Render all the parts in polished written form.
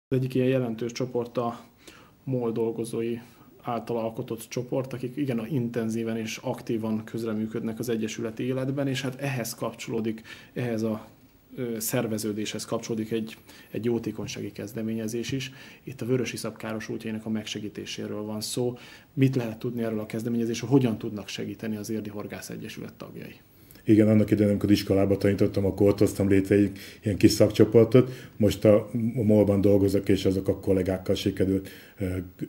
Az egyik ilyen jelentős csoport a MOL dolgozói által alkotott csoport, akik igen intenzíven és aktívan közreműködnek az egyesületi életben, és hát ehhez kapcsolódik, ehhez a szerveződéshez kapcsolódik egy jótékonysági kezdeményezés is. Itt a vörösiszap károsultjainak a megsegítéséről van szó. Mit lehet tudni erről a kezdeményezésről, hogyan tudnak segíteni az Érdi Horgász Egyesület tagjai? Igen, annak idején, amikor iskolába tanítottam, akkor ott hoztam létre egy ilyen kis szakcsoportot. Most a MOL-ban dolgozok, és azok a kollégákkal sikerült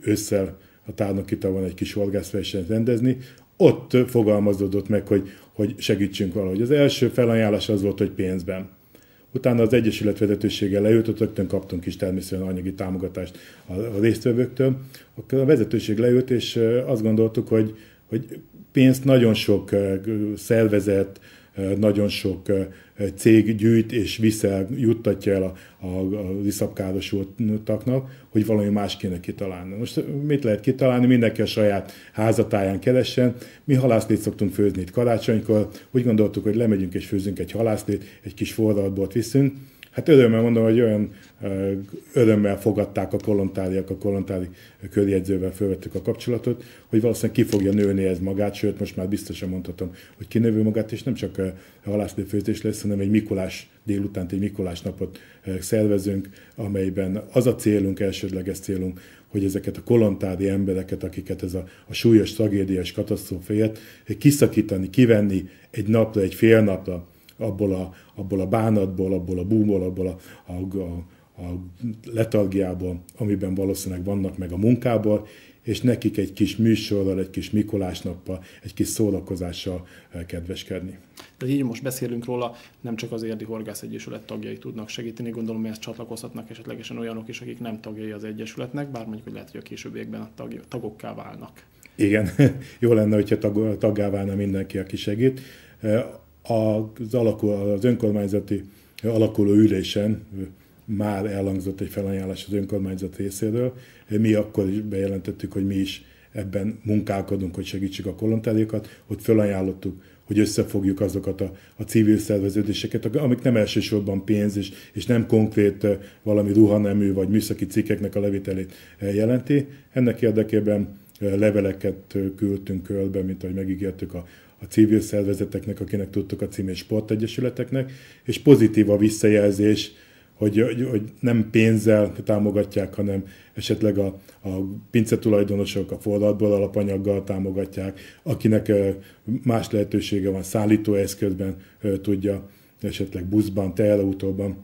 ősszel a tárnoki tavon egy kis horgászversenyt rendezni. Ott fogalmazódott meg, hogy segítsünk valahogy. Az első felajánlás az volt, hogy pénzben. Utána az Egyesület vezetőséggel leült, ott rögtön kaptunk is természetesen anyagi támogatást a résztvevőktől. Akkor a vezetőség leült, és azt gondoltuk, hogy pénzt nagyon sok szervezet, nagyon sok cég gyűjt és juttatja el az iszapkárosultaknak, hogy valami más kéne kitalálni. Most mit lehet kitalálni? Mindenki a saját házatáján keressen. Mi halászlét szoktunk főzni itt karácsonykor. Úgy gondoltuk, hogy lemegyünk és főzünk egy halászlét, egy kis forradbort viszünk. Hát örömmel mondom, hogy olyan örömmel fogadták a kolontáriak, a kolontári körjegyzővel felvettük a kapcsolatot, hogy valószínűleg ki fogja nőni ez magát, sőt most már biztosan mondhatom, hogy kinövő magát, és nem csak halászléfőzés lesz, hanem egy Mikulás délutánt, egy Mikulás napot szervezünk, amelyben az a célunk, elsődleges célunk, hogy ezeket a kolontári embereket, akiket ez a súlyos tragédiás katasztrófa ért, kiszakítani, kivenni egy napra, egy fél napra, abból a bánatból, abból a búmból, abból a letargiából, amiben valószínűleg vannak meg a munkából, és nekik egy kis műsorral, egy kis Mikulás nappal, egy kis szórakozással kedveskedni. De így most beszélünk róla, nem csak az Érdi Horgász Egyesület tagjai tudnak segíteni, gondolom, hogy ezt csatlakozhatnak esetlegesen olyanok is, akik nem tagjai az Egyesületnek, bár mondjuk, hogy lehet, hogy a későbbiekben a tagokká válnak. Igen, jó lenne, hogyha taggá válna mindenki, aki segít. Az önkormányzati alakuló ülésen már elhangzott egy felajánlás az önkormányzat részéről. Mi akkor is bejelentettük, hogy mi is ebben munkálkodunk, hogy segítsük a kolontáriokat. Ott felajánlottuk, hogy összefogjuk azokat a civil szerveződéseket, amik nem elsősorban pénz és nem konkrét valami ruhanemű vagy műszaki cikkeknek a levételét jelenti. Ennek érdekében leveleket küldtünk körbe, mint ahogy megígértük a civil szervezeteknek, akinek tudtuk a címét, sportegyesületeknek, és pozitív a visszajelzés, hogy nem pénzzel támogatják, hanem esetleg a pincetulajdonosok a forradból alapanyaggal támogatják, akinek más lehetősége van, szállítóeszközben tudja, esetleg buszban, teherautóban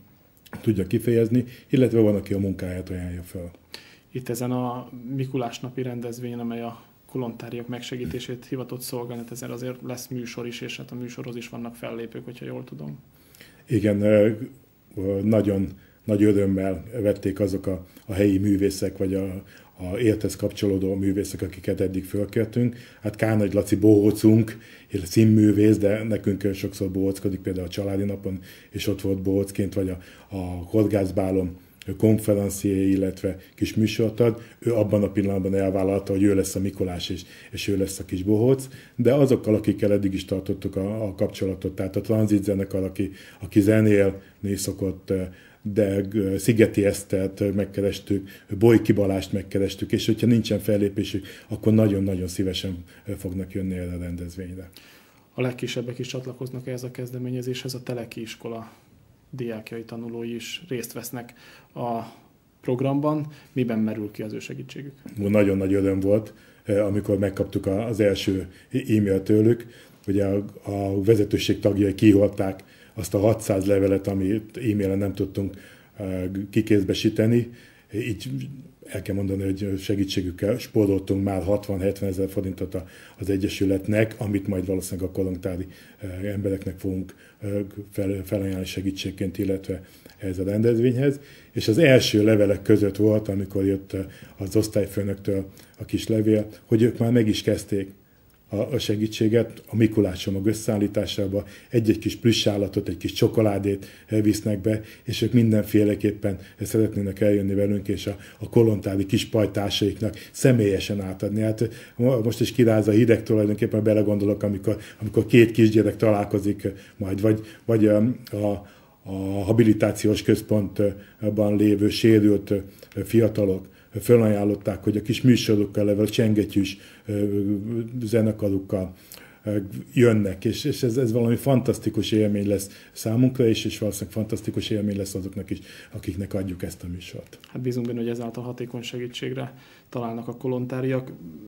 tudja kifejezni, illetve van, aki a munkáját ajánlja fel. Itt ezen a Mikulás napi rendezvényen, amely a kolontáriak megsegítését hivatott szolgálni, ezen azért lesz műsor is, és hát a műsorhoz is vannak fellépők, hogyha jól tudom. Igen, nagyon nagy örömmel vették azok a helyi művészek, vagy a érthez kapcsolódó művészek, akiket eddig fölkértünk. Hát Kárnagy Laci bohócunk, színművész, de nekünk sokszor bohóckodik, például a családi napon, és ott volt bohócként, vagy a horgászbálon konferencié, illetve kis műsort ad. Ő abban a pillanatban elvállalta, hogy ő lesz a Mikulás, és ő lesz a kis bohóc, de azokkal, akikkel eddig is tartottuk a kapcsolatot, tehát a Tranzit zenekar, aki zenélni szokott, de Szigeti Esztert megkerestük, Bojki Balást megkerestük, és hogyha nincsen fellépésük, akkor nagyon-nagyon szívesen fognak jönni erre a rendezvényre. A legkisebbek is csatlakoznak ehhez a kezdeményezéshez, a Teleki iskola diákjai, tanulói is részt vesznek a programban. Miben merül ki az ő segítségük? Nagyon nagy öröm volt, amikor megkaptuk az első e-mail tőlük, hogy a vezetőség tagjai kihordták azt a 600 levelet, amit e-mailen nem tudtunk kikézbesíteni. Így el kell mondani, hogy segítségükkel spóroltunk már 60-70 ezer forintot az Egyesületnek, amit majd valószínűleg a kolontári embereknek fogunk felajánlani segítségként, illetve ez a rendezvényhez. És az első levelek között volt, amikor jött az osztályfőnöktől a kis levél, hogy ők már meg is kezdték a segítséget a Mikulás csomag összeállításába, egy-egy kis plüssállatot, egy kis csokoládét visznek be, és ők mindenféleképpen szeretnének eljönni velünk, és a kolontári kis pajtásaiknak személyesen átadni. Hát most is kiráz a hideg, tulajdonképpen belegondolok, amikor két kisgyerek találkozik majd, vagy a habilitációs központban lévő sérült fiatalok felajánlották, hogy a kis műsorokkal, level csengetyűs zenekarukkal jönnek, és ez valami fantasztikus élmény lesz számunkra is, és valószínűleg fantasztikus élmény lesz azoknak is, akiknek adjuk ezt a műsort. Hát bízunk benne, hogy ezáltal hatékony segítségre találnak a kolontáriak.